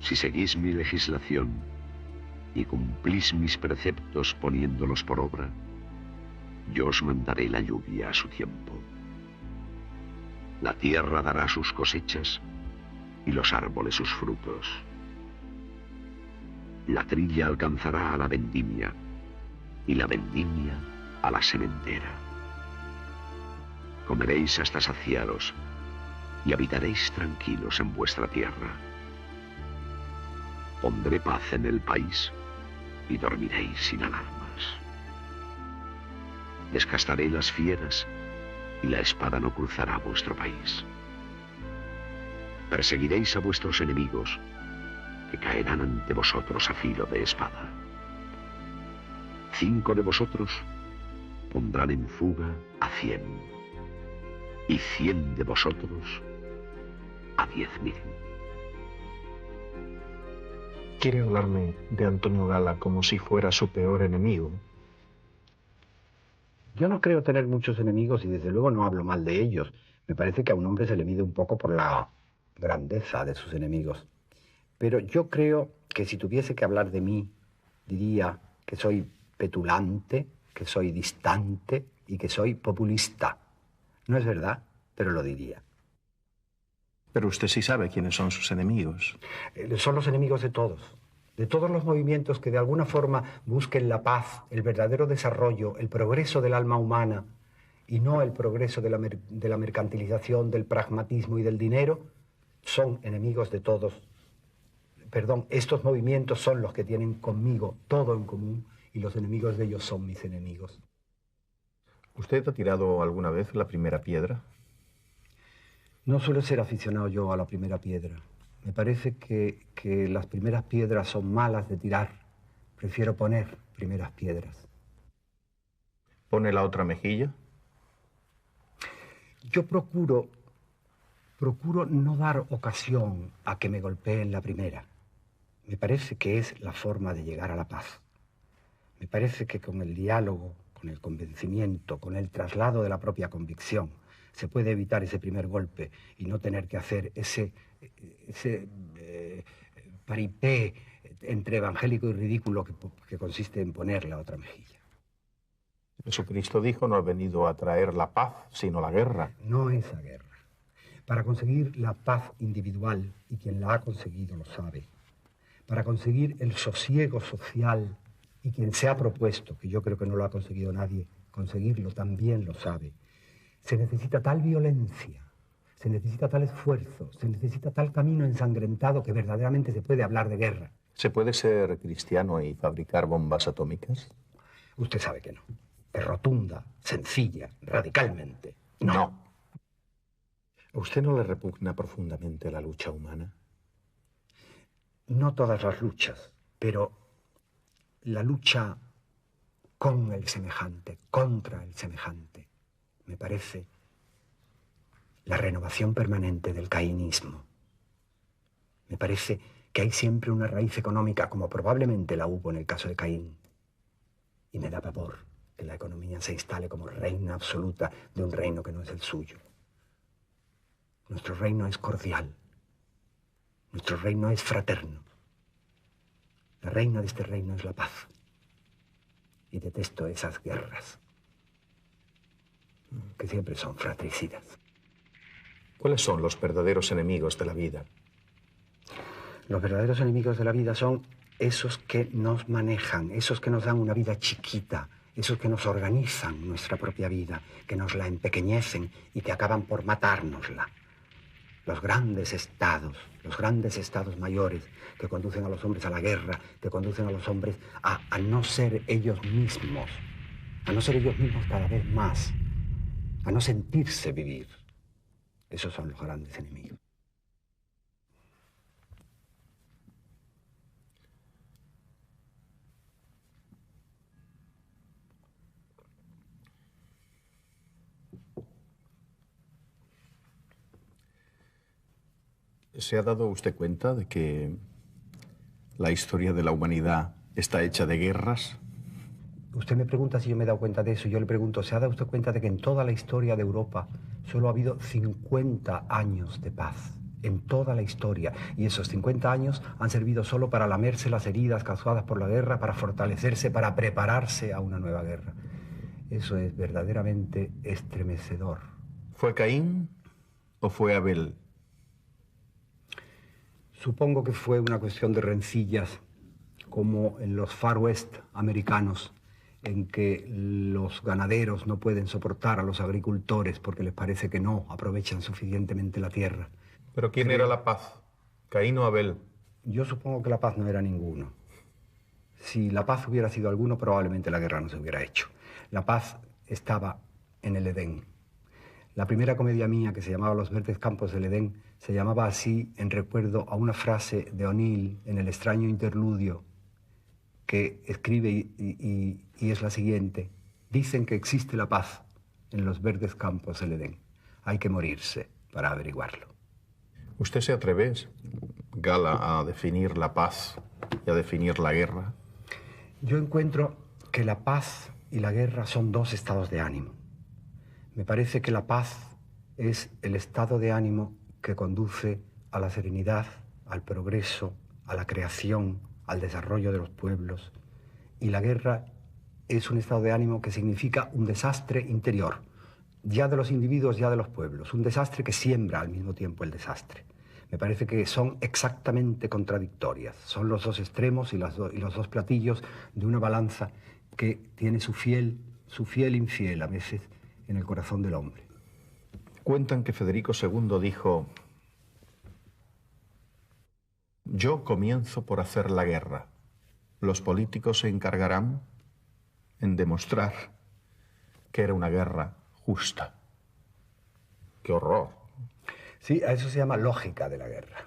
Si seguís mi legislación y cumplís mis preceptos poniéndolos por obra, yo os mandaré la lluvia a su tiempo. La tierra dará sus cosechas y los árboles sus frutos. La trilla alcanzará a la vendimia y la vendimia a la sementera. Comeréis hasta saciaros y habitaréis tranquilos en vuestra tierra. Pondré paz en el país y dormiréis sin alarmas. Descastaré las fieras y la espada no cruzará vuestro país. Perseguiréis a vuestros enemigos, que caerán ante vosotros a filo de espada. 5 de vosotros pondrán en fuga a 100, y 100 de vosotros a 10.000. Quiere hablarme de Antonio Gala como si fuera su peor enemigo. Yo no creo tener muchos enemigos y desde luego no hablo mal de ellos. Me parece que a un hombre se le mide un poco por la grandeza de sus enemigos. Pero yo creo que si tuviese que hablar de mí, diría que soy petulante, que soy distante y que soy populista. No es verdad, pero lo diría. Pero usted sí sabe quiénes son sus enemigos. Son los enemigos de todos los movimientos que de alguna forma busquen la paz, el verdadero desarrollo, el progreso del alma humana y no el progreso de la mercantilización, del pragmatismo y del dinero, son enemigos de todos. Perdón, estos movimientos son los que tienen conmigo todo en común y los enemigos de ellos son mis enemigos. ¿Usted ha tirado alguna vez la primera piedra? No suelo ser aficionado yo a la primera piedra. Me parece que las primeras piedras son malas de tirar. Prefiero poner primeras piedras. ¿Pone la otra mejilla? Yo procuro no dar ocasión a que me golpeen la primera. Me parece que es la forma de llegar a la paz. Me parece que con el diálogo, con el convencimiento, con el traslado de la propia convicción, se puede evitar ese primer golpe y no tener que hacer ese paripé entre evangélico y ridículo que consiste en poner la otra mejilla. Jesucristo dijo: no ha venido a traer la paz, sino la guerra. No esa guerra. Para conseguir la paz individual, y quien la ha conseguido lo sabe, para conseguir el sosiego social, y quien se ha propuesto, que yo creo que no lo ha conseguido nadie, conseguirlo también lo sabe, se necesita tal violencia, se necesita tal esfuerzo, se necesita tal camino ensangrentado que verdaderamente se puede hablar de guerra. ¿Se puede ser cristiano y fabricar bombas atómicas? Usted sabe que no. Es rotunda, sencilla, radicalmente. No. ¿A usted no le repugna profundamente la lucha humana? No todas las luchas, pero la lucha con el semejante, contra el semejante, me parece la renovación permanente del cainismo. Me parece que hay siempre una raíz económica, como probablemente la hubo en el caso de Caín. Y me da pavor que la economía se instale como reina absoluta de un reino que no es el suyo. Nuestro reino es cordial. Nuestro reino es fraterno. La reina de este reino es la paz. Y detesto esas guerras que siempre son fratricidas. ¿Cuáles son los verdaderos enemigos de la vida? Los verdaderos enemigos de la vida son esos que nos manejan, esos que nos dan una vida chiquita, esos que nos organizan nuestra propia vida, que nos la empequeñecen y que acaban por matárnosla. Los grandes estados mayores que conducen a los hombres a la guerra, que conducen a los hombres a no ser ellos mismos, cada vez más, a no sentirse vivir. Esos son los grandes enemigos. ¿Se ha dado usted cuenta de que la historia de la humanidad está hecha de guerras? Usted me pregunta si yo me he dado cuenta de eso. Yo le pregunto, ¿se ha dado usted cuenta de que en toda la historia de Europa solo ha habido 50 años de paz? en toda la historia. Y esos 50 años han servido solo para lamerse las heridas causadas por la guerra, para fortalecerse, para prepararse a una nueva guerra. Eso es verdaderamente estremecedor. ¿Fue Caín o fue Abel? Supongo que fue una cuestión de rencillas, como en los Far West americanos, en que los ganaderos no pueden soportar a los agricultores porque les parece que no aprovechan suficientemente la tierra. ¿Pero quién era la paz? ¿Caín o Abel? Yo supongo que la paz no era ninguno. Si la paz hubiera sido alguno, probablemente la guerra no se hubiera hecho. La paz estaba en el Edén. La primera comedia mía, que se llamaba Los verdes campos del Edén, se llamaba así en recuerdo a una frase de O'Neill en El extraño interludio, que escribe y es la siguiente: dicen que existe la paz en los verdes campos del Edén. Hay que morirse para averiguarlo. ¿Usted se atreve, Gala, a definir la paz y a definir la guerra? Yo encuentro que la paz y la guerra son dos estados de ánimo. Me parece que la paz es el estado de ánimo que conduce a la serenidad, al progreso, a la creación, al desarrollo de los pueblos. Y la guerra es un estado de ánimo que significa un desastre interior, ya de los individuos, ya de los pueblos, un desastre que siembra al mismo tiempo el desastre. Me parece que son exactamente contradictorias. Son los dos extremos y los dos platillos de una balanza que tiene su fiel infiel a veces en el corazón del hombre. Cuentan que Federico II dijo: yo comienzo por hacer la guerra. Los políticos se encargarán en demostrar que era una guerra justa. ¡Qué horror! Sí, a eso se llama lógica de la guerra.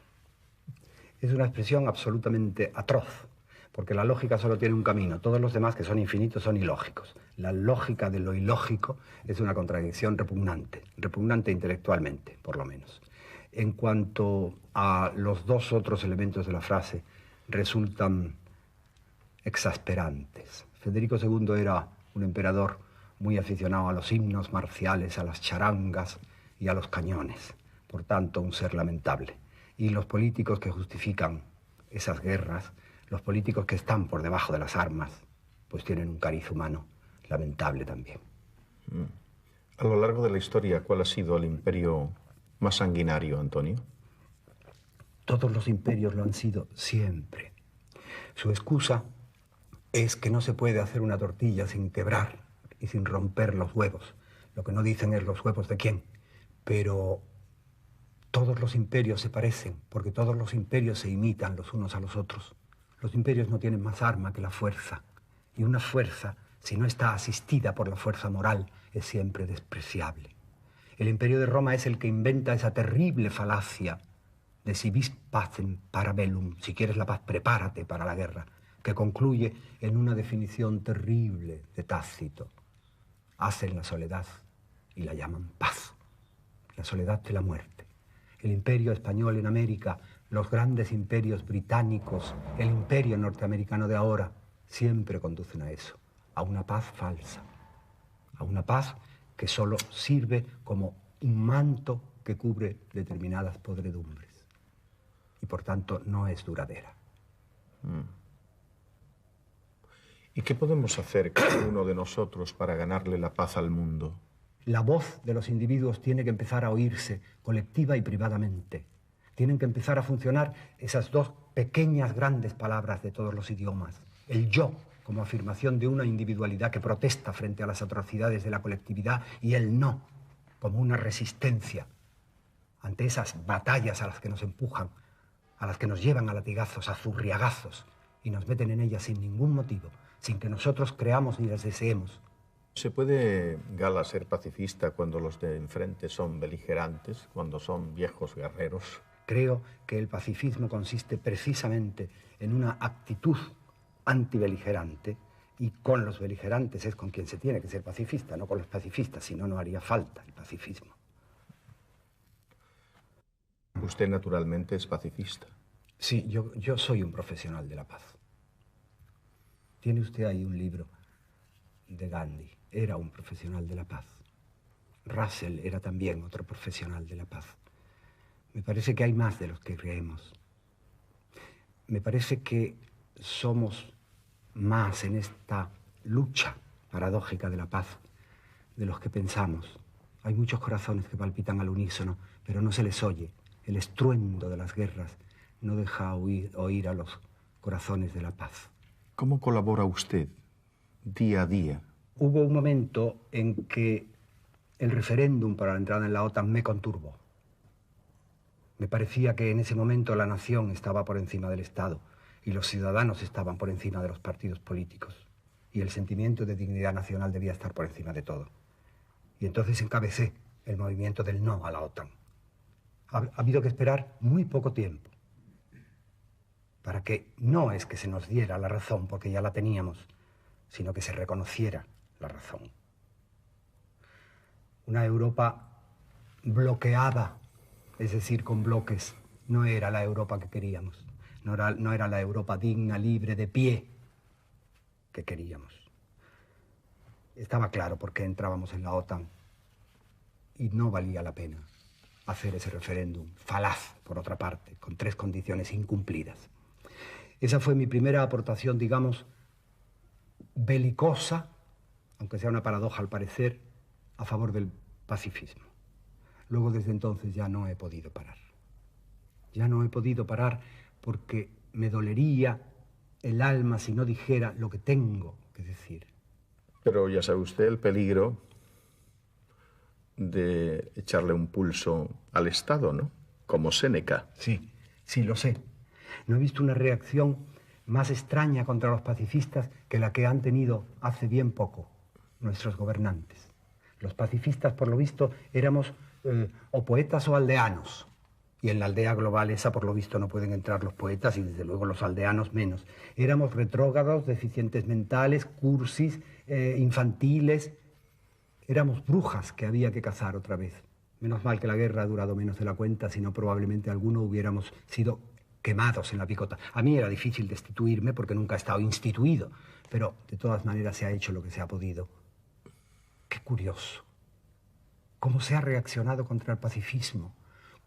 Es una expresión absolutamente atroz, porque la lógica solo tiene un camino. Todos los demás, que son infinitos, son ilógicos. La lógica de lo ilógico es una contradicción repugnante intelectualmente, por lo menos. En cuanto a los dos otros elementos de la frase, resultan exasperantes. Federico II era un emperador muy aficionado a los himnos marciales, a las charangas y a los cañones. Por tanto, un ser lamentable. Y los políticos que justifican esas guerras, los políticos que están por debajo de las armas, pues tienen un cariz humano lamentable también. A lo largo de la historia, ¿cuál ha sido el imperio más sanguinario, Antonio? Todos los imperios lo han sido siempre. Su excusa es que no se puede hacer una tortilla sin quebrar y sin romper los huevos. Lo que no dicen es los huevos de quién, pero todos los imperios se parecen, porque todos los imperios se imitan los unos a los otros. Los imperios no tienen más arma que la fuerza, y una fuerza, si no está asistida por la fuerza moral, es siempre despreciable. El imperio de Roma es el que inventa esa terrible falacia de si vis pacem para bellum, si quieres la paz, prepárate para la guerra, que concluye en una definición terrible de Tácito. Hacen la soledad y la llaman paz, la soledad de la muerte. El imperio español en América, los grandes imperios británicos, el imperio norteamericano de ahora, siempre conducen a eso, a una paz falsa, a una paz que solo sirve como un manto que cubre determinadas podredumbres y por tanto no es duradera. ¿Y qué podemos hacer cada uno de nosotros para ganarle la paz al mundo? La voz de los individuos tiene que empezar a oírse colectiva y privadamente. Tienen que empezar a funcionar esas dos pequeñas grandes palabras de todos los idiomas. El yo, como afirmación de una individualidad que protesta frente a las atrocidades de la colectividad, y el no, como una resistencia ante esas batallas a las que nos empujan, a las que nos llevan a latigazos, a zurriagazos, y nos meten en ellas sin ningún motivo, sin que nosotros creamos ni las deseemos. ¿Se puede, Gala, ser pacifista cuando los de enfrente son beligerantes, cuando son viejos guerreros? Creo que el pacifismo consiste precisamente en una actitud antibeligerante, y con los beligerantes es con quien se tiene que ser pacifista, no con los pacifistas, si no, no haría falta el pacifismo. Usted naturalmente es pacifista. Sí, yo soy un profesional de la paz. Tiene usted ahí un libro de Gandhi. Era un profesional de la paz. Russell era también otro profesional de la paz. Me parece que hay más de los que creemos. Me parece que somos más en esta lucha paradójica de la paz de los que pensamos. Hay muchos corazones que palpitan al unísono, pero no se les oye. El estruendo de las guerras no deja oír a los corazones de la paz. ¿Cómo colabora usted día a día? Hubo un momento en que el referéndum para la entrada en la OTAN me conturbó. Me parecía que en ese momento la nación estaba por encima del Estado y los ciudadanos estaban por encima de los partidos políticos. Y el sentimiento de dignidad nacional debía estar por encima de todo. Y entonces encabecé el movimiento del no a la OTAN. Ha habido que esperar muy poco tiempo para que no es que se nos diera la razón, porque ya la teníamos, sino que se reconociera la razón. Una Europa bloqueada, es decir, con bloques, no era la Europa que queríamos. No era la Europa digna, libre, de pie que queríamos. Estaba claro por qué entrábamos en la OTAN y no valía la pena hacer ese referéndum, falaz, por otra parte, con 3 condiciones incumplidas. Esa fue mi primera aportación, digamos, belicosa, aunque sea una paradoja al parecer, a favor del pacifismo. Luego, desde entonces, ya no he podido parar. Ya no he podido parar porque me dolería el alma si no dijera lo que tengo que decir. Pero ya sabe usted el peligro de echarle un pulso al Estado, ¿no? Como Séneca. Sí, sí, lo sé. No he visto una reacción más extraña contra los pacifistas que la que han tenido hace bien poco nuestros gobernantes. Los pacifistas, por lo visto, éramos o poetas o aldeanos. Y en la aldea global esa, por lo visto, no pueden entrar los poetas y, desde luego, los aldeanos menos. Éramos retrógrados, deficientes mentales, cursis, infantiles. Éramos brujas que había que cazar otra vez. Menos mal que la guerra ha durado menos de la cuenta, si no probablemente algunos hubiéramos sido quemados en la picota. A mí era difícil destituirme porque nunca he estado instituido, pero de todas maneras se ha hecho lo que se ha podido. Qué curioso. Cómo se ha reaccionado contra el pacifismo.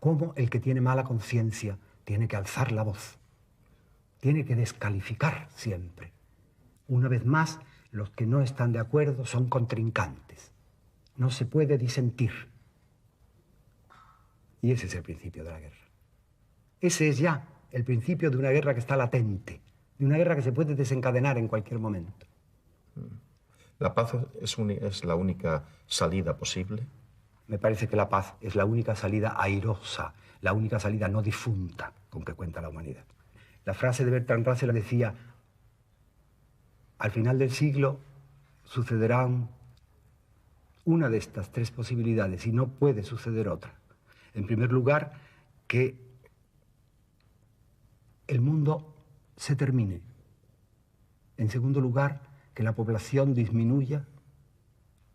Cómo el que tiene mala conciencia tiene que alzar la voz. Tiene que descalificar siempre. Una vez más, los que no están de acuerdo son contrincantes. No se puede disentir. Y ese es el principio de la guerra. Ese es ya el principio de una guerra que está latente, de una guerra que se puede desencadenar en cualquier momento. ¿La paz es la única salida posible? Me parece que la paz es la única salida airosa, la única salida no difunta con que cuenta la humanidad. La frase de Bertrand Russell decía: al final del siglo sucederán una de estas 3 posibilidades y no puede suceder otra. En primer lugar, que el mundo se termine. En segundo lugar, que la población disminuya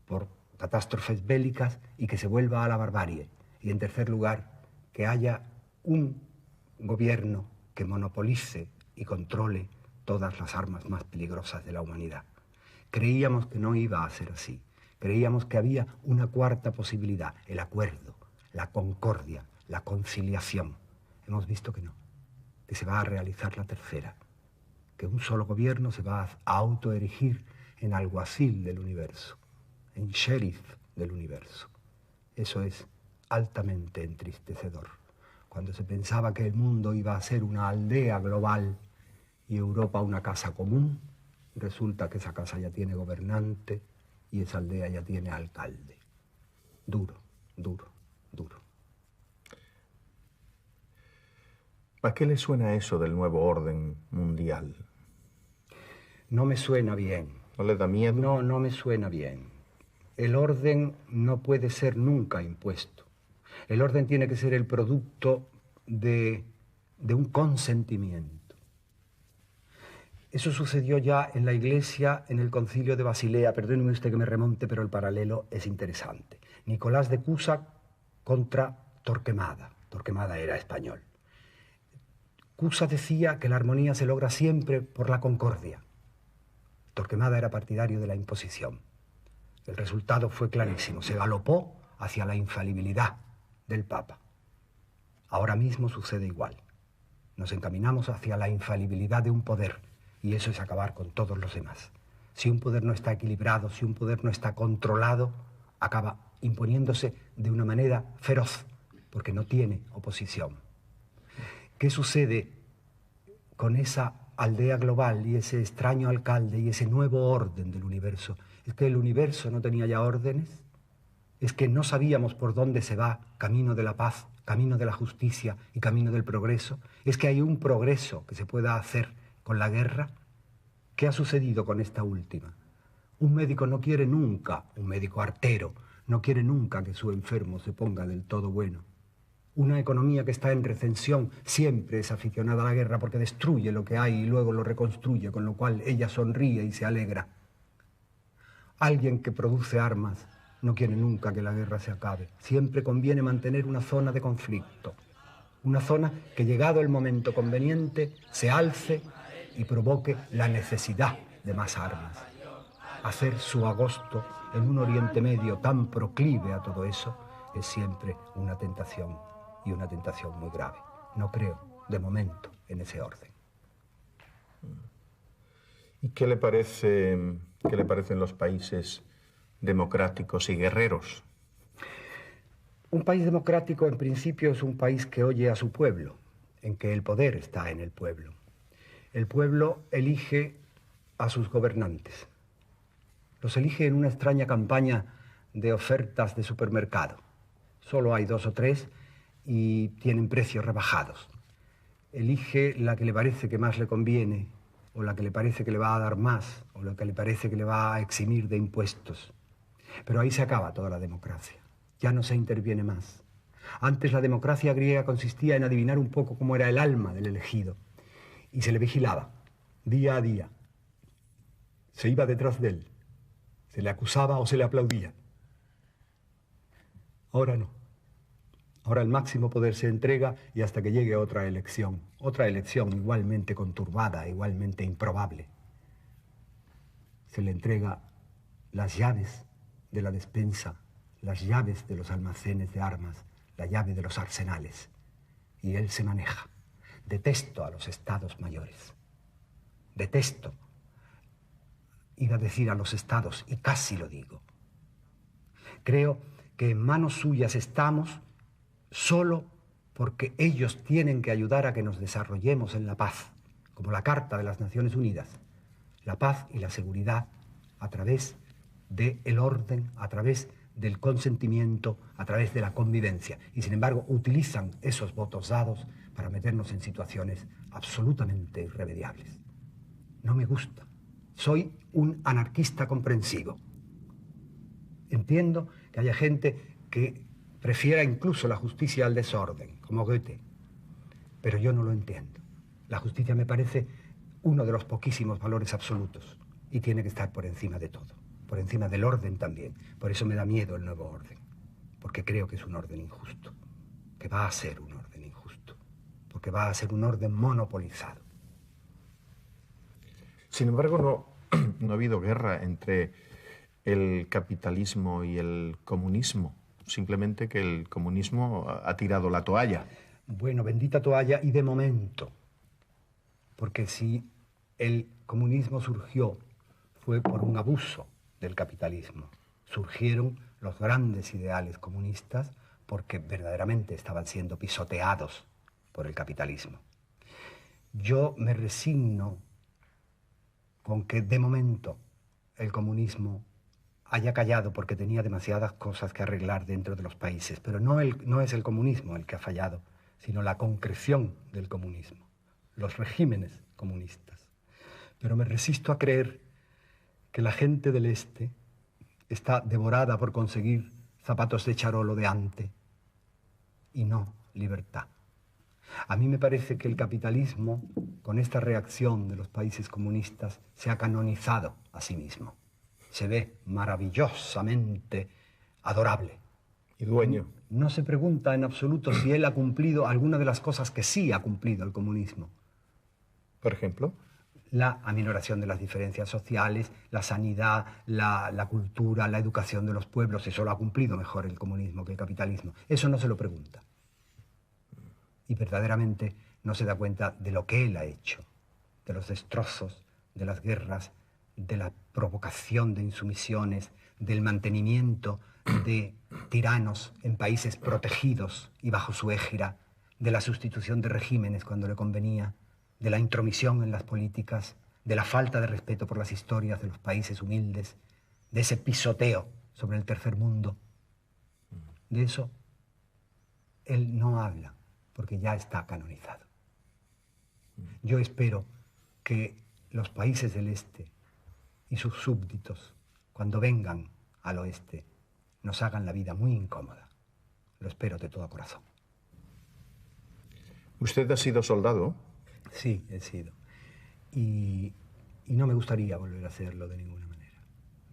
por catástrofes bélicas y que se vuelva a la barbarie. Y en tercer lugar, que haya un gobierno que monopolice y controle todas las armas más peligrosas de la humanidad. Creíamos que no iba a ser así. Creíamos que había una 4ª posibilidad, el acuerdo, la concordia, la conciliación. Hemos visto que no, que se va a realizar la 3ª, que un solo gobierno se va a autoerigir en alguacil del universo, en sheriff del universo. Eso es altamente entristecedor. Cuando se pensaba que el mundo iba a ser una aldea global y Europa una casa común, resulta que esa casa ya tiene gobernante y esa aldea ya tiene alcalde. Duro, duro, duro. ¿A qué le suena eso del nuevo orden mundial? No me suena bien. ¿No le da miedo? No, no me suena bien. El orden no puede ser nunca impuesto. El orden tiene que ser el producto de un consentimiento. Eso sucedió ya en la Iglesia, en el Concilio de Basilea. Perdóneme usted que me remonte, pero el paralelo es interesante. Nicolás de Cusa contra Torquemada. Torquemada era español. Cusa decía que la armonía se logra siempre por la concordia. Torquemada era partidario de la imposición. El resultado fue clarísimo. Se galopó hacia la infalibilidad del Papa. Ahora mismo sucede igual. Nos encaminamos hacia la infalibilidad de un poder, y eso es acabar con todos los demás. Si un poder no está equilibrado, si un poder no está controlado, acaba imponiéndose de una manera feroz, porque no tiene oposición. ¿Qué sucede con esa aldea global y ese extraño alcalde y ese nuevo orden del universo? ¿Es que el universo no tenía ya órdenes? ¿Es que no sabíamos por dónde se va camino de la paz, camino de la justicia y camino del progreso? ¿Es que hay un progreso que se pueda hacer con la guerra? ¿Qué ha sucedido con esta última? Un médico no quiere nunca, un médico artero, no quiere nunca que su enfermo se ponga del todo bueno. Una economía que está en recesión siempre es aficionada a la guerra porque destruye lo que hay y luego lo reconstruye, con lo cual ella sonríe y se alegra. Alguien que produce armas no quiere nunca que la guerra se acabe. Siempre conviene mantener una zona de conflicto. Una zona que, llegado el momento conveniente, se alce y provoque la necesidad de más armas. Hacer su agosto en un Oriente Medio tan proclive a todo eso es siempre una tentación, y una tentación muy grave. No creo, de momento, en ese orden. ¿Y qué le parecen los países democráticos y guerreros? Un país democrático, en principio, es un país que oye a su pueblo, en que el poder está en el pueblo. El pueblo elige a sus gobernantes. Los elige en una extraña campaña de ofertas de supermercado. Solo hay 2 o 3 y tienen precios rebajados. Elige la que le parece que más le conviene, o la que le parece que le va a dar más, o la que le parece que le va a eximir de impuestos. Pero ahí se acaba toda la democracia. Ya no se interviene más. Antes la democracia griega consistía en adivinar un poco cómo era el alma del elegido, y se le vigilaba día a día. Se iba detrás de él, se le acusaba o se le aplaudía. Ahora no. Ahora el máximo poder se entrega y hasta que llegue otra elección igualmente conturbada, igualmente improbable. Se le entrega las llaves de la despensa, las llaves de los almacenes de armas, la llave de los arsenales, y él se maneja. Detesto a los estados mayores. Detesto, iba a decir a los estados, y casi lo digo. Creo que en manos suyas estamos solo porque ellos tienen que ayudar a que nos desarrollemos en la paz, como la Carta de las Naciones Unidas. La paz y la seguridad a través del orden, a través del consentimiento, a través de la convivencia. Y sin embargo utilizan esos votos dados para meternos en situaciones absolutamente irremediables. No me gusta. Soy un anarquista comprensivo. Entiendo que haya gente que prefiera incluso la justicia al desorden, como Goethe. Pero yo no lo entiendo. La justicia me parece uno de los poquísimos valores absolutos y tiene que estar por encima de todo, por encima del orden también. Por eso me da miedo el nuevo orden, porque creo que es un orden injusto, que va a ser un orden injusto, porque va a ser un orden monopolizado. Sin embargo, no ha habido guerra entre el capitalismo y el comunismo. Simplemente que el comunismo ha tirado la toalla. Bueno, bendita toalla, y de momento. Porque si el comunismo surgió, fue por un abuso del capitalismo. Surgieron los grandes ideales comunistas porque verdaderamente estaban siendo pisoteados por el capitalismo. Yo me resigno con que de momento el comunismo haya callado porque tenía demasiadas cosas que arreglar dentro de los países. Pero no es el comunismo el que ha fallado, sino la concreción del comunismo, los regímenes comunistas. Pero me resisto a creer que la gente del Este está devorada por conseguir zapatos de charolo de ante y no libertad. A mí me parece que el capitalismo, con esta reacción de los países comunistas, se ha canonizado a sí mismo. Se ve maravillosamente adorable. Y dueño. No se pregunta en absoluto si él ha cumplido alguna de las cosas que sí ha cumplido el comunismo. Por ejemplo, la aminoración de las diferencias sociales, la sanidad, la cultura, la educación de los pueblos. Eso lo ha cumplido mejor el comunismo que el capitalismo. Eso no se lo pregunta. y verdaderamente no se da cuenta de lo que él ha hecho, de los destrozos, de las guerras, de la provocación de insumisiones, del mantenimiento de tiranos en países protegidos y bajo su égida, de la sustitución de regímenes cuando le convenía, de la intromisión en las políticas, de la falta de respeto por las historias de los países humildes, de ese pisoteo sobre el tercer mundo. De eso él no habla, porque ya está canonizado. Yo espero que los países del este y sus súbditos, cuando vengan al oeste, nos hagan la vida muy incómoda. Lo espero de todo corazón. ¿Usted ha sido soldado? Sí, he sido. Y no me gustaría volver a hacerlo de ninguna manera.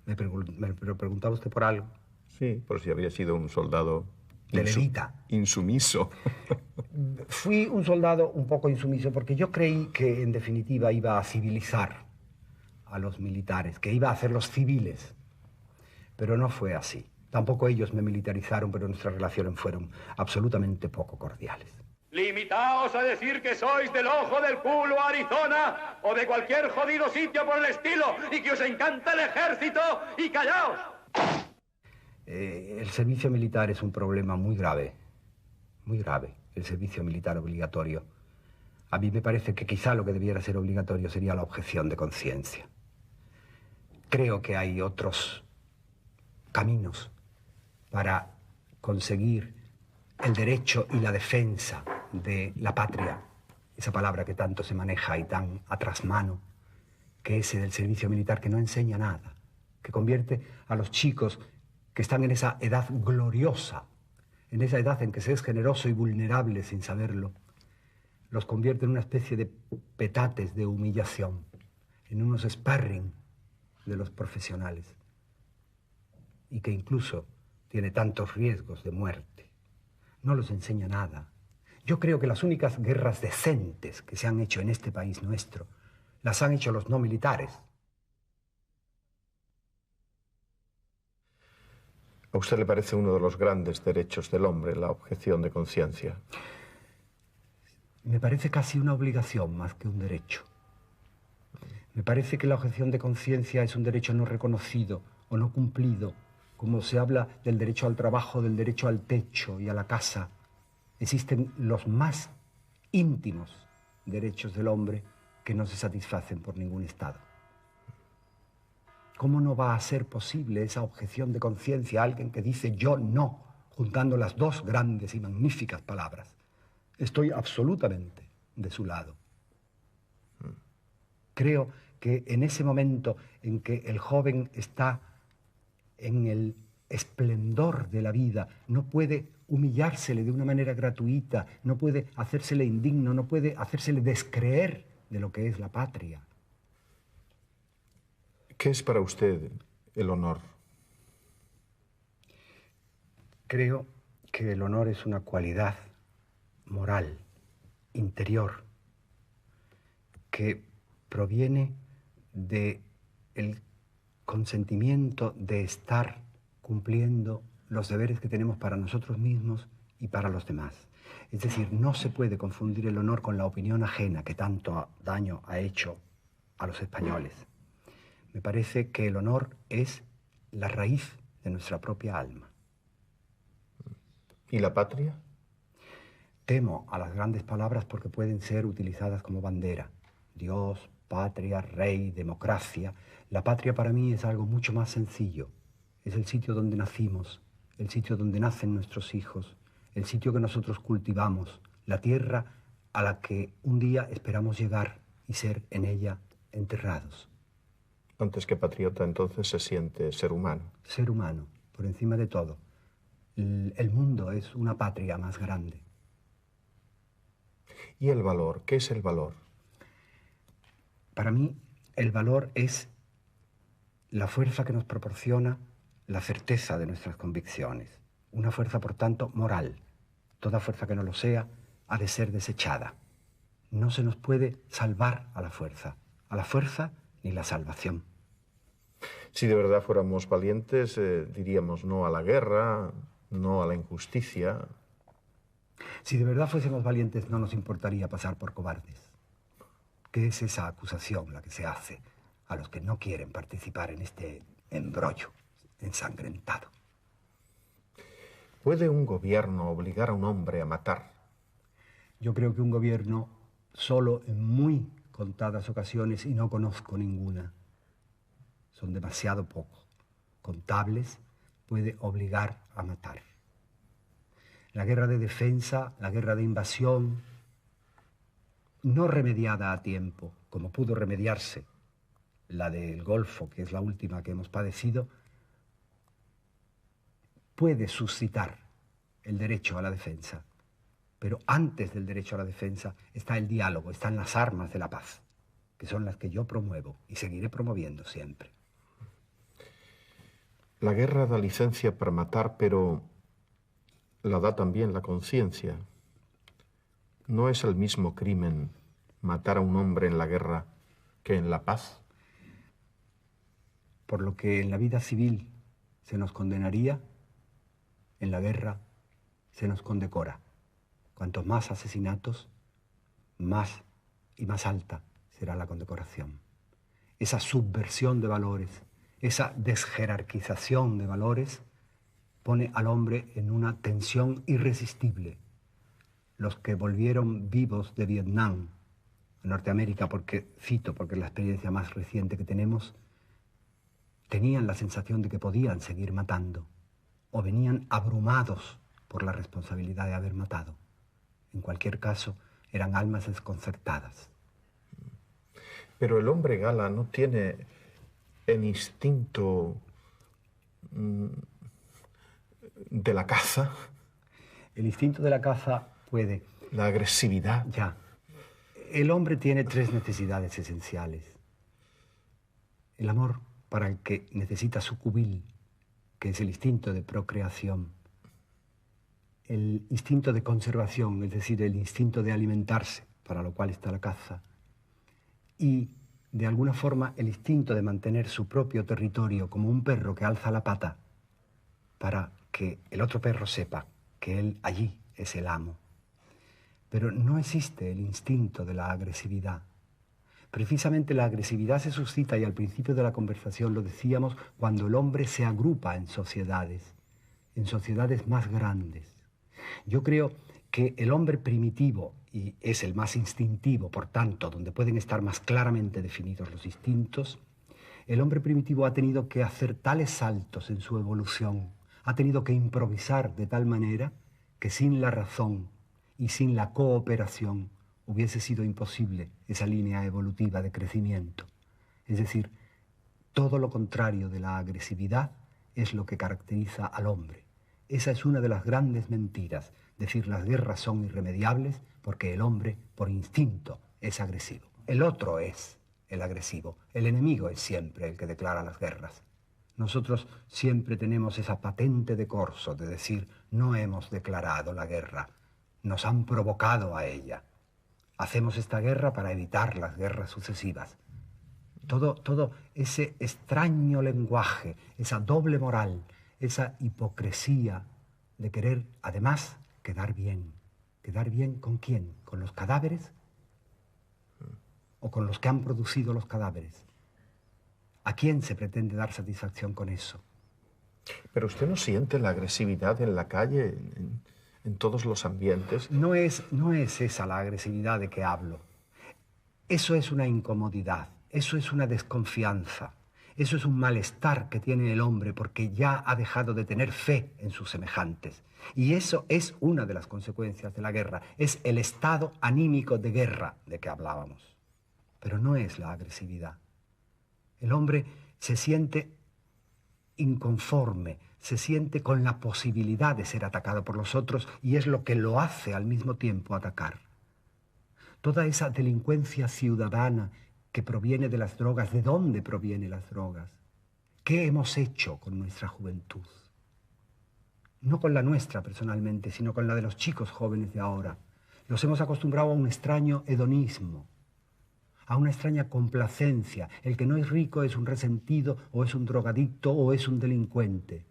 ¿Me preguntaba usted por algo? Sí, por si había sido un soldado... De levita. Insumiso. Fui un soldado un poco insumiso porque yo creí que, en definitiva, iba a civilizar a los militares, que iba a hacerlos civiles. Pero no fue así. Tampoco ellos me militarizaron, pero nuestras relaciones fueron absolutamente poco cordiales. Limitaos a decir que sois del ojo del culo, Arizona, o de cualquier jodido sitio por el estilo, y que os encanta el ejército, y callaos. El servicio militar es un problema muy grave, el servicio militar obligatorio. A mí me parece que quizá lo que debiera ser obligatorio sería la objeción de conciencia. Creo que hay otros caminos para conseguir el derecho y la defensa de la patria, esa palabra que tanto se maneja y tan a trasmano, que ese del servicio militar, que no enseña nada, que convierte a los chicos que están en esa edad gloriosa, en esa edad en que se es generoso y vulnerable sin saberlo, los convierte en una especie de petates de humillación, en unos sparring de los profesionales, y que incluso tiene tantos riesgos de muerte. No los enseña nada. Yo creo que las únicas guerras decentes que se han hecho en este país nuestro las han hecho los no militares. ¿A usted le parece uno de los grandes derechos del hombre la objeción de conciencia? Me parece casi una obligación más que un derecho. Me parece que la objeción de conciencia es un derecho no reconocido o no cumplido, como se habla del derecho al trabajo, del derecho al techo y a la casa. Existen los más íntimos derechos del hombre que no se satisfacen por ningún Estado. ¿Cómo no va a ser posible esa objeción de conciencia a alguien que dice yo no, juntando las dos grandes y magníficas palabras? Estoy absolutamente de su lado. Creo que en ese momento en que el joven está en el esplendor de la vida, no puede humillársele de una manera gratuita, no puede hacérsele indigno, no puede hacérsele descreer de lo que es la patria. ¿Qué es para usted el honor? Creo que el honor es una cualidad moral, interior, que proviene del consentimiento de estar cumpliendo los deberes que tenemos para nosotros mismos y para los demás. Es decir, no se puede confundir el honor con la opinión ajena que tanto daño ha hecho a los españoles. Me parece que el honor es la raíz de nuestra propia alma. ¿Y la patria? Temo a las grandes palabras porque pueden ser utilizadas como bandera. Dios, patria, rey, democracia. La patria para mí es algo mucho más sencillo. Es el sitio donde nacimos, el sitio donde nacen nuestros hijos, el sitio que nosotros cultivamos, la tierra a la que un día esperamos llegar y ser en ella enterrados. Antes que patriota, entonces se siente ser humano. Ser humano, por encima de todo. El mundo es una patria más grande. ¿Y el valor? ¿Qué es el valor? Para mí, el valor es la fuerza que nos proporciona la certeza de nuestras convicciones. Una fuerza, por tanto, moral. Toda fuerza que no lo sea ha de ser desechada. No se nos puede salvar a la fuerza ni la salvación. Si de verdad fuéramos valientes, diríamos no a la guerra, no a la injusticia. Si de verdad fuésemos valientes, no nos importaría pasar por cobardes. ¿Qué es esa acusación la que se hace a los que no quieren participar en este embrollo ensangrentado? ¿Puede un gobierno obligar a un hombre a matar? Yo creo que un gobierno, solo en muy contadas ocasiones, y no conozco ninguna, son demasiado poco contables, puede obligar a matar. La guerra de defensa, la guerra de invasión, no remediada a tiempo, como pudo remediarse la del Golfo, que es la última que hemos padecido, puede suscitar el derecho a la defensa. Pero antes del derecho a la defensa está el diálogo, están las armas de la paz, que son las que yo promuevo y seguiré promoviendo siempre. La guerra da licencia para matar, pero la da también la conciencia. ¿No es el mismo crimen matar a un hombre en la guerra que en la paz? Por lo que en la vida civil se nos condenaría, en la guerra se nos condecora. Cuantos más asesinatos, más y más alta será la condecoración. Esa subversión de valores, esa desjerarquización de valores, pone al hombre en una tensión irresistible. Los que volvieron vivos de Vietnam, en Norteamérica, porque es la experiencia más reciente que tenemos, tenían la sensación de que podían seguir matando, o venían abrumados por la responsabilidad de haber matado. En cualquier caso, eran almas desconcertadas. Pero el hombre gala no tiene el instinto de la caza. El instinto de la caza puede... La agresividad. Ya. El hombre tiene 3 necesidades esenciales. El amor, para el que necesita su cubil, que es el instinto de procreación. El instinto de conservación, es decir, el instinto de alimentarse, para lo cual está la caza. Y, de alguna forma, el instinto de mantener su propio territorio, como un perro que alza la pata para que el otro perro sepa que él allí es el amo. Pero no existe el instinto de la agresividad. Precisamente la agresividad se suscita, y al principio de la conversación lo decíamos, cuando el hombre se agrupa en sociedades más grandes. Yo creo que el hombre primitivo, y es el más instintivo, por tanto, donde pueden estar más claramente definidos los instintos, el hombre primitivo ha tenido que hacer tales saltos en su evolución, ha tenido que improvisar de tal manera que sin la razón y sin la cooperación hubiese sido imposible esa línea evolutiva de crecimiento. Es decir, todo lo contrario de la agresividad es lo que caracteriza al hombre. Esa es una de las grandes mentiras, decir las guerras son irremediables porque el hombre, por instinto, es agresivo. El otro es el agresivo, el enemigo es siempre el que declara las guerras. Nosotros siempre tenemos esa patente de corso de decir, no hemos declarado la guerra, nos han provocado a ella. Hacemos esta guerra para evitar las guerras sucesivas. Todo ese extraño lenguaje, esa doble moral, esa hipocresía de querer, además, quedar bien. ¿Quedar bien con quién? ¿Con los cadáveres? ¿O con los que han producido los cadáveres? ¿A quién se pretende dar satisfacción con eso? ¿Pero usted no siente la agresividad en la calle, en todos los ambientes? No es esa la agresividad de que hablo. Eso es una incomodidad, eso es una desconfianza, eso es un malestar que tiene el hombre porque ya ha dejado de tener fe en sus semejantes. Y eso es una de las consecuencias de la guerra, es el estado anímico de guerra de que hablábamos. Pero no es la agresividad. El hombre se siente inconforme, se siente con la posibilidad de ser atacado por los otros y es lo que lo hace al mismo tiempo atacar. Toda esa delincuencia ciudadana que proviene de las drogas, ¿de dónde provienen las drogas? ¿Qué hemos hecho con nuestra juventud? No con la nuestra personalmente, sino con la de los chicos jóvenes de ahora. Los hemos acostumbrado a un extraño hedonismo, a una extraña complacencia. El que no es rico es un resentido, o es un drogadicto, o es un delincuente.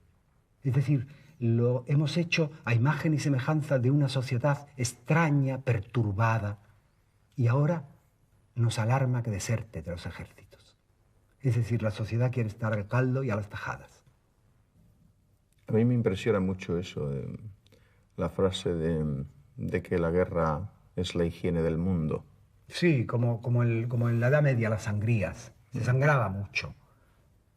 Es decir, lo hemos hecho a imagen y semejanza de una sociedad extraña, perturbada, y ahora nos alarma que deserte de los ejércitos. Es decir, la sociedad quiere estar al caldo y a las tajadas. A mí me impresiona mucho eso, la frase de que la guerra es la higiene del mundo. Sí, como en la Edad Media, las sangrías. Se sangraba mucho.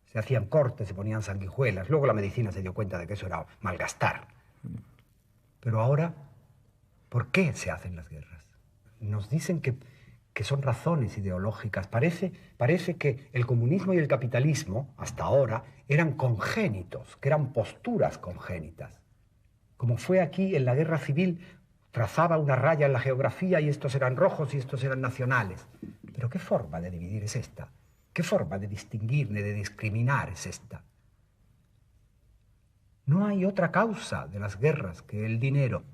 Se hacían cortes, se ponían sanguijuelas. Luego la medicina se dio cuenta de que eso era malgastar. Pero ahora, ¿por qué se hacen las guerras? Nos dicen que son razones ideológicas. Parece que el comunismo y el capitalismo, hasta ahora, eran congénitos, que eran posturas congénitas. Como fue aquí en la guerra civil, trazaba una raya en la geografía y estos eran rojos y estos eran nacionales. Pero ¿qué forma de dividir es esta? ¿Qué forma de distinguir, de discriminar es esta? No hay otra causa de las guerras que el dinero.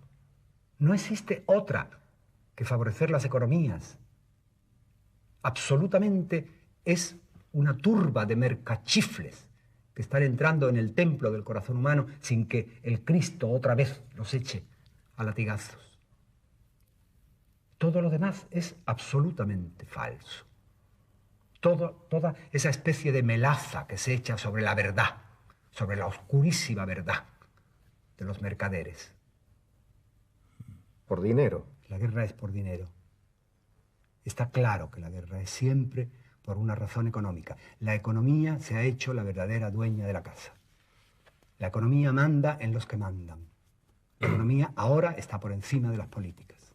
No existe otra que favorecer las economías. Absolutamente es una turba de mercachifles que están entrando en el templo del corazón humano sin que el Cristo otra vez los eche a latigazos. Todo lo demás es absolutamente falso. Toda esa especie de melaza que se echa sobre la verdad, sobre la oscurísima verdad de los mercaderes. Por dinero. La guerra es por dinero. Está claro que la guerra es siempre por una razón económica. La economía se ha hecho la verdadera dueña de la casa. La economía manda en los que mandan. La economía ahora está por encima de las políticas.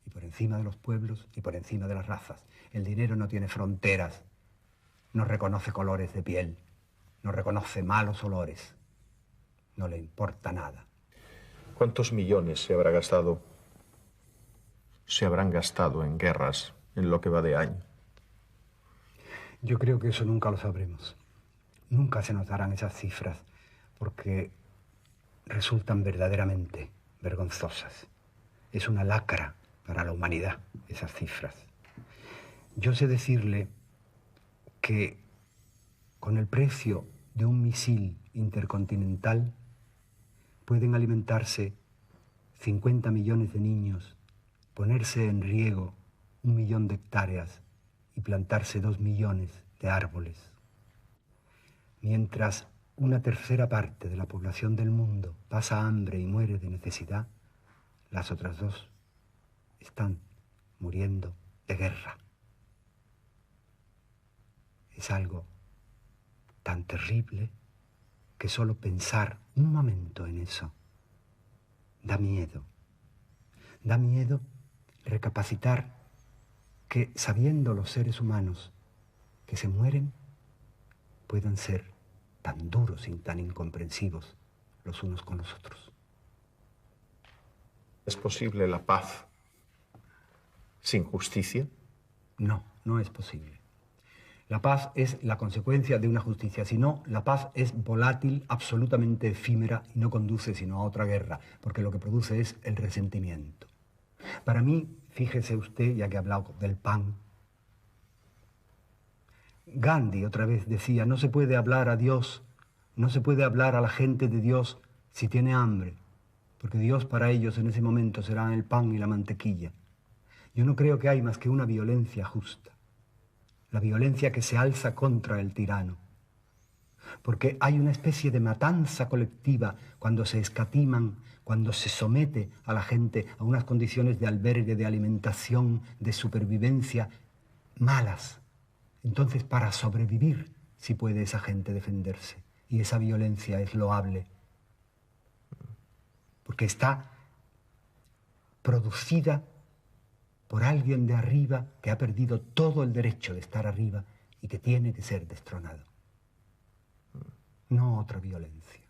Y por encima de los pueblos y por encima de las razas. El dinero no tiene fronteras, no reconoce colores de piel, no reconoce malos olores, no le importa nada. ¿Cuántos millones se habrán gastado en guerras en lo que va de año? Yo creo que eso nunca lo sabremos. Nunca se nos darán esas cifras porque resultan verdaderamente vergonzosas. Es una lacra para la humanidad, esas cifras. Yo sé decirle que con el precio de un misil intercontinental pueden alimentarse 50 millones de niños, ponerse en riego 1 millón de hectáreas y plantarse 2 millones de árboles. Mientras una tercera parte de la población del mundo pasa hambre y muere de necesidad, las otras 2 están muriendo de guerra. Es algo tan terrible que solo pensar un momento en eso da miedo. Da miedo recapacitar que, sabiendo los seres humanos que se mueren, puedan ser tan duros y tan incomprensivos los unos con los otros. ¿Es posible la paz sin justicia? No, no es posible. La paz es la consecuencia de una justicia. Si no, la paz es volátil, absolutamente efímera y no conduce sino a otra guerra, porque lo que produce es el resentimiento. Para mí, fíjese usted, ya que ha hablado del pan, Gandhi otra vez decía, no se puede hablar a Dios, no se puede hablar a la gente de Dios si tiene hambre, porque Dios para ellos en ese momento será el pan y la mantequilla. Yo no creo que hay más que una violencia justa. La violencia que se alza contra el tirano. Porque hay una especie de matanza colectiva cuando se escatiman, cuando se somete a la gente a unas condiciones de albergue, de alimentación, de supervivencia malas. Entonces, para sobrevivir, sí puede esa gente defenderse. Y esa violencia es loable. Porque está producida por alguien de arriba que ha perdido todo el derecho de estar arriba y que tiene que ser destronado. No otra violencia.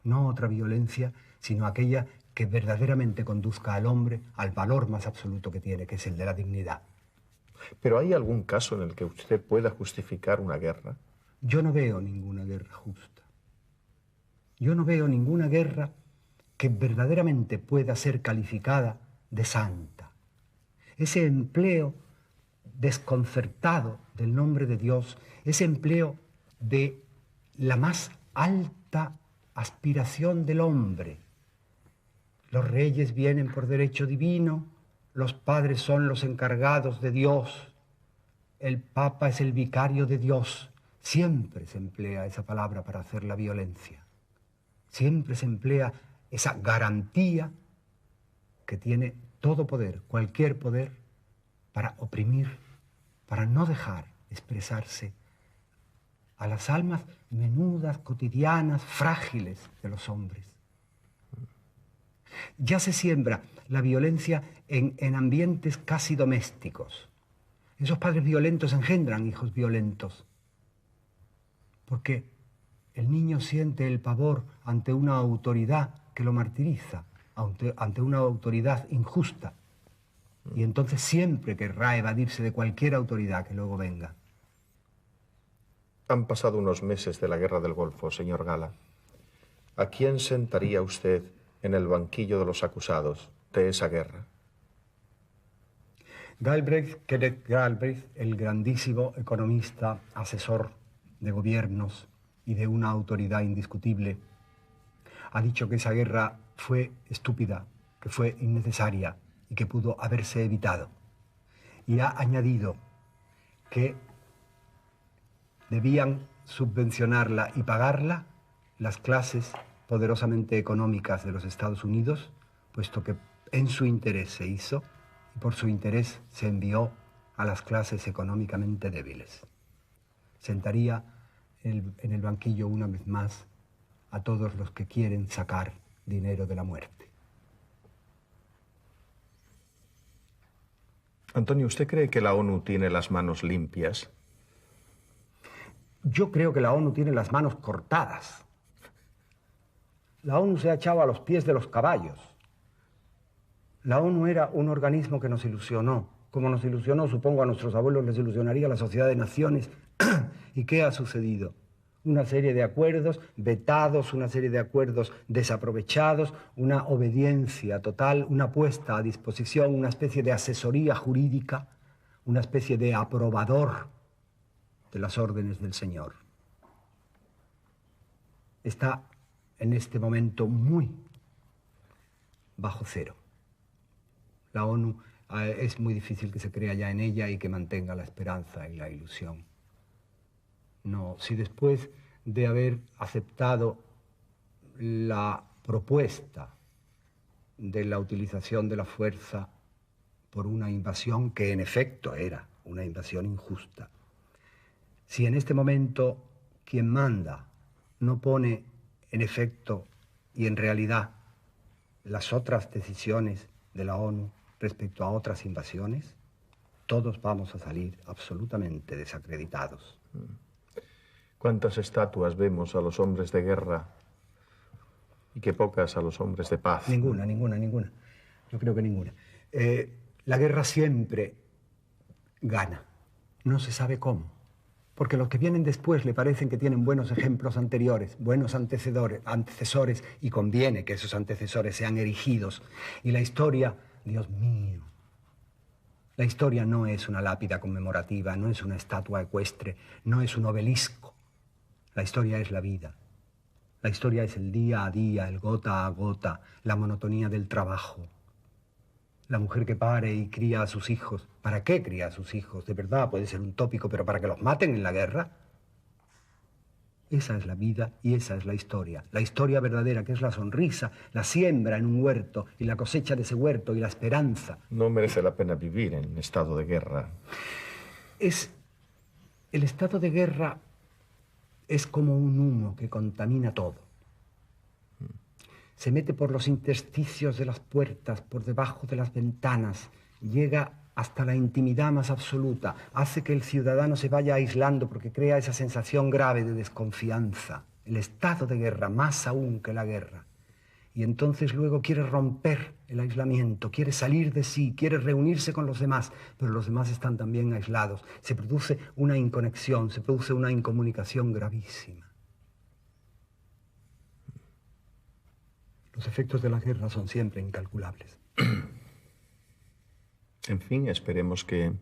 No otra violencia, sino aquella que verdaderamente conduzca al hombre al valor más absoluto que tiene, que es el de la dignidad. ¿Pero hay algún caso en el que usted pueda justificar una guerra? Yo no veo ninguna guerra justa. Yo no veo ninguna guerra que verdaderamente pueda ser calificada de santa. Ese empleo desconcertado del nombre de Dios, ese empleo de la más alta aspiración del hombre. Los reyes vienen por derecho divino, los padres son los encargados de Dios, el Papa es el vicario de Dios. Siempre se emplea esa palabra para hacer la violencia. Siempre se emplea esa garantía que tiene todo poder, cualquier poder, para oprimir, para no dejar expresarse a las almas menudas, cotidianas, frágiles de los hombres. Ya se siembra la violencia en ambientes casi domésticos. Esos padres violentos engendran hijos violentos, porque el niño siente el pavor ante una autoridad que lo martiriza, ante una autoridad injusta, y entonces siempre querrá evadirse de cualquier autoridad que luego venga. Han pasado unos meses de la Guerra del Golfo, señor Gala. ¿A quién sentaría usted en el banquillo de los acusados de esa guerra? Kenneth Galbraith, el grandísimo economista, asesor de gobiernos y de una autoridad indiscutible, ha dicho que esa guerra fue estúpida, que fue innecesaria y que pudo haberse evitado. Y ha añadido que debían subvencionarla y pagarla las clases poderosamente económicas de los Estados Unidos, puesto que en su interés se hizo y por su interés se envió a las clases económicamente débiles. Sentaría en el banquillo una vez más a todos los que quieren sacar dinero de la muerte. Antonio, ¿usted cree que la ONU tiene las manos limpias? Yo creo que la ONU tiene las manos cortadas. La ONU se ha echado a los pies de los caballos. La ONU era un organismo que nos ilusionó. Como nos ilusionó, supongo, a nuestros abuelos les ilusionaría la Sociedad de Naciones. ¿Y qué ha sucedido? Una serie de acuerdos vetados, una serie de acuerdos desaprovechados, una obediencia total, una puesta a disposición, una especie de asesoría jurídica, una especie de aprobador de las órdenes del Señor. Está en este momento muy bajo cero. La ONU es muy difícil que se crea ya en ella y que mantenga la esperanza y la ilusión. No, si después de haber aceptado la propuesta de la utilización de la fuerza por una invasión que en efecto era una invasión injusta, si en este momento quien manda no pone en efecto y en realidad las otras decisiones de la ONU respecto a otras invasiones, todos vamos a salir absolutamente desacreditados. ¿Cuántas estatuas vemos a los hombres de guerra y qué pocas a los hombres de paz? Ninguna. Yo creo que ninguna. La guerra siempre gana. No se sabe cómo. Porque los que vienen después le parecen que tienen buenos ejemplos anteriores, buenos antecesores, y conviene que esos antecesores sean erigidos. Y la historia, Dios mío, la historia no es una lápida conmemorativa, no es una estatua ecuestre, no es un obelisco. La historia es la vida. La historia es el día a día, el gota a gota, la monotonía del trabajo. La mujer que pare y cría a sus hijos. ¿Para qué cría a sus hijos? De verdad, puede ser un tópico, pero ¿para que los maten en la guerra? Esa es la vida y esa es la historia. La historia verdadera, que es la sonrisa, la siembra en un huerto y la cosecha de ese huerto y la esperanza. No merece la pena vivir en estado de guerra. El estado de guerra es como un humo que contamina todo. Se mete por los intersticios de las puertas, por debajo de las ventanas, llega hasta la intimidad más absoluta, hace que el ciudadano se vaya aislando porque crea esa sensación grave de desconfianza. El estado de guerra, más aún que la guerra. Y entonces luego quiere romper el aislamiento, quiere salir de sí, quiere reunirse con los demás, pero los demás están también aislados. Se produce una inconexión, se produce una incomunicación gravísima. Los efectos de la guerra son siempre incalculables. En fin, esperemos que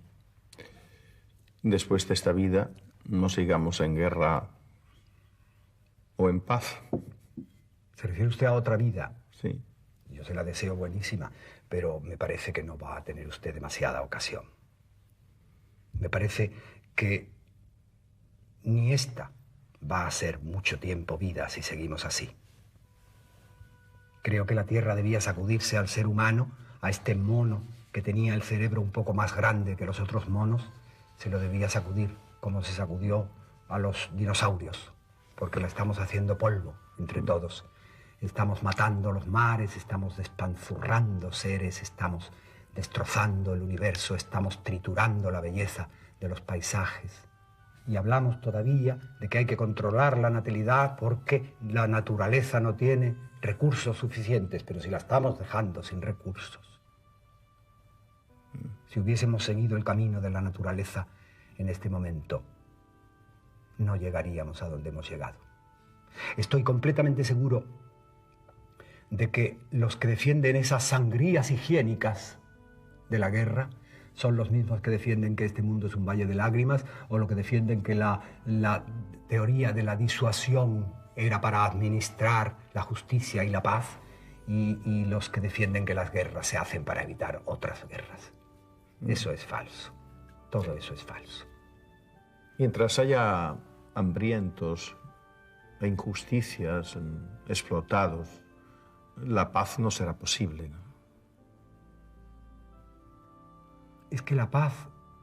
después de esta vida no sigamos en guerra o en paz. ¿Se refiere usted a otra vida? Sí. Yo se la deseo buenísima, pero me parece que no va a tener usted demasiada ocasión. Me parece que ni esta va a ser mucho tiempo vida si seguimos así. Creo que la Tierra debía sacudirse al ser humano, a este mono que tenía el cerebro un poco más grande que los otros monos, se lo debía sacudir como se sacudió a los dinosaurios, porque la estamos haciendo polvo entre todos. Estamos matando los mares, estamos despanzurrando seres, estamos destrozando el universo, estamos triturando la belleza de los paisajes. Y hablamos todavía de que hay que controlar la natalidad porque la naturaleza no tiene recursos suficientes, pero si la estamos dejando sin recursos. Si hubiésemos seguido el camino de la naturaleza en este momento, no llegaríamos a donde hemos llegado. Estoy completamente seguro de que los que defienden esas sangrías higiénicas de la guerra son los mismos que defienden que este mundo es un valle de lágrimas, o los que defienden que la teoría de la disuasión era para administrar la justicia y la paz, y los que defienden que las guerras se hacen para evitar otras guerras. Eso es falso. Todo eso es falso. Mientras haya hambrientos e injusticias, explotados, la paz no será posible, ¿no? Es que la paz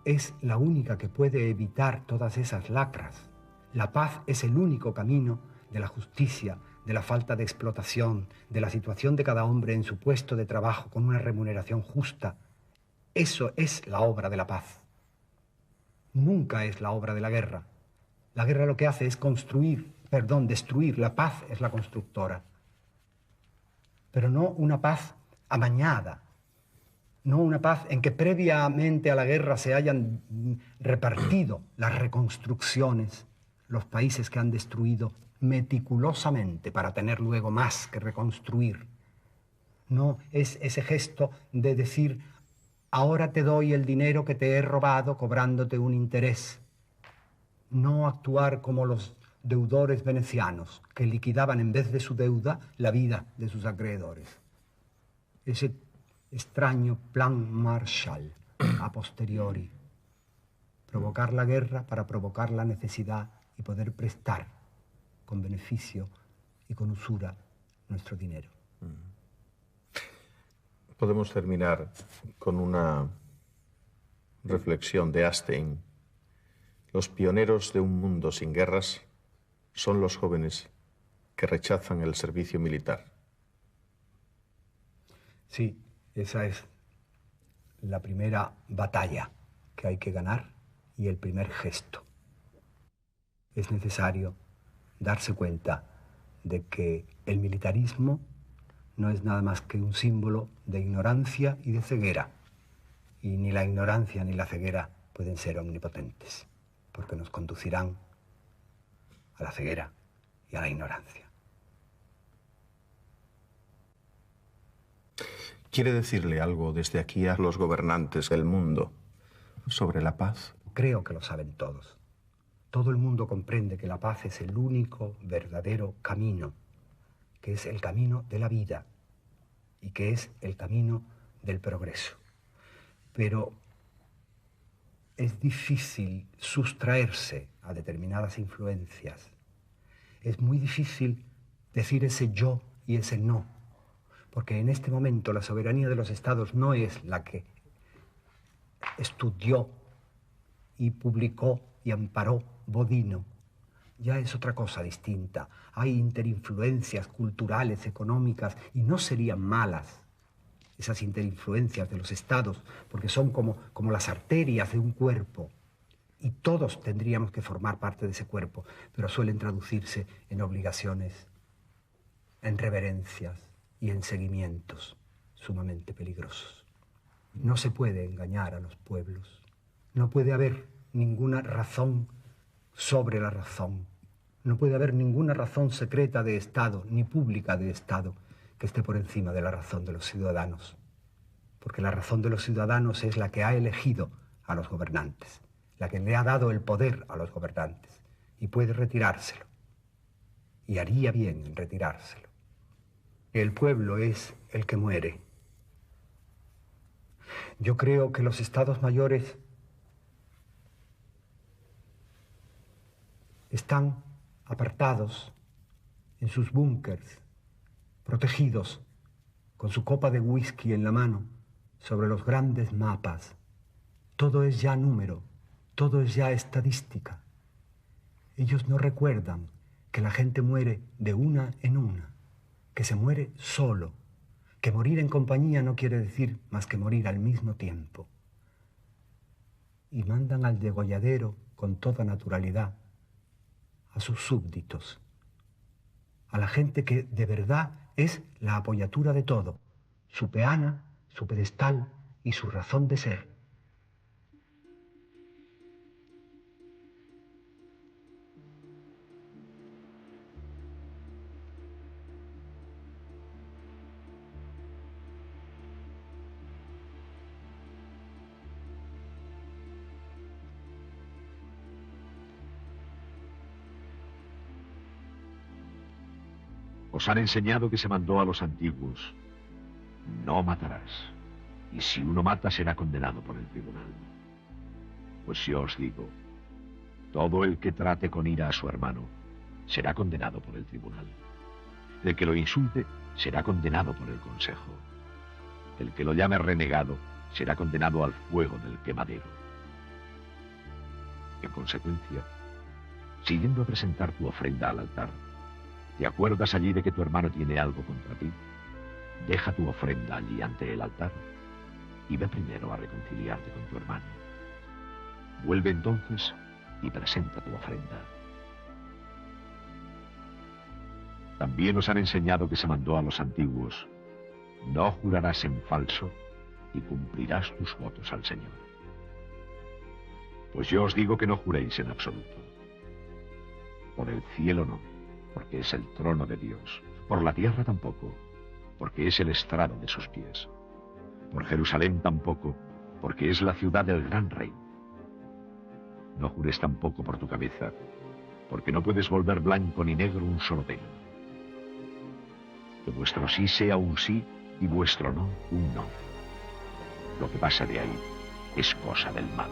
es la única que puede evitar todas esas lacras. La paz es el único camino de la justicia, de la falta de explotación, de la situación de cada hombre en su puesto de trabajo con una remuneración justa. Eso es la obra de la paz. Nunca es la obra de la guerra. La guerra lo que hace es destruir. La paz es la constructora. Pero no una paz amañada, no una paz en que previamente a la guerra se hayan repartido las reconstrucciones, los países que han destruido meticulosamente para tener luego más que reconstruir. No es ese gesto de decir, ahora te doy el dinero que te he robado cobrándote un interés. No actuar como los deudores venecianos, que liquidaban en vez de su deuda la vida de sus acreedores. Ese extraño plan Marshall, a posteriori. Provocar la guerra para provocar la necesidad y poder prestar con beneficio y con usura nuestro dinero. Podemos terminar con una reflexión de Astein. Los pioneros de un mundo sin guerras son los jóvenes que rechazan el servicio militar. Sí, esa es la primera batalla que hay que ganar y el primer gesto. Es necesario darse cuenta de que el militarismo no es nada más que un símbolo de ignorancia y de ceguera. Y ni la ignorancia ni la ceguera pueden ser omnipotentes, porque nos conducirán a la ceguera y a la ignorancia. ¿Quiere decirle algo desde aquí a los gobernantes del mundo sobre la paz? Creo que lo saben todos. Todo el mundo comprende que la paz es el único verdadero camino, que es el camino de la vida y que es el camino del progreso. Pero es difícil sustraerse a determinadas influencias. Es muy difícil decir ese yo y ese no, porque en este momento la soberanía de los estados no es la que estudió y publicó y amparó Bodino. Ya es otra cosa distinta. Hay interinfluencias culturales, económicas, y no serían malas esas interinfluencias de los estados, porque son como las arterias de un cuerpo, y todos tendríamos que formar parte de ese cuerpo, pero suelen traducirse en obligaciones, en reverencias y en seguimientos sumamente peligrosos. No se puede engañar a los pueblos. No puede haber ninguna razón sobre la razón. No puede haber ninguna razón secreta de Estado, ni pública de Estado, que esté por encima de la razón de los ciudadanos. Porque la razón de los ciudadanos es la que ha elegido a los gobernantes, la que le ha dado el poder a los gobernantes, y puede retirárselo. Y haría bien en retirárselo. El pueblo es el que muere. Yo creo que los estados mayores están apartados en sus búnkers, protegidos con su copa de whisky en la mano sobre los grandes mapas. Todo es ya número, todo es ya estadística. Ellos no recuerdan que la gente muere de una en una, que se muere solo, que morir en compañía no quiere decir más que morir al mismo tiempo. Y mandan al degolladero con toda naturalidad a sus súbditos, a la gente que de verdad es la apoyatura de todo, su peana, su pedestal y su razón de ser. Os han enseñado que se mandó a los antiguos: no matarás, y si uno mata será condenado por el tribunal. Pues yo os digo, todo el que trate con ira a su hermano será condenado por el tribunal. El que lo insulte será condenado por el consejo. El que lo llame renegado será condenado al fuego del quemadero. En consecuencia, si yendo a presentar tu ofrenda al altar, ¿te acuerdas allí de que tu hermano tiene algo contra ti? Deja tu ofrenda allí ante el altar y ve primero a reconciliarte con tu hermano. Vuelve entonces y presenta tu ofrenda. También os han enseñado que se mandó a los antiguos: no jurarás en falso y cumplirás tus votos al Señor. Pues yo os digo que no juréis en absoluto. Por el cielo no, porque es el trono de Dios. Por la tierra tampoco, porque es el estrado de sus pies. Por Jerusalén tampoco, porque es la ciudad del gran rey. No jures tampoco por tu cabeza, porque no puedes volver blanco ni negro un solo pelo. Que vuestro sí sea un sí y vuestro no un no. Lo que pasa de ahí es cosa del mal.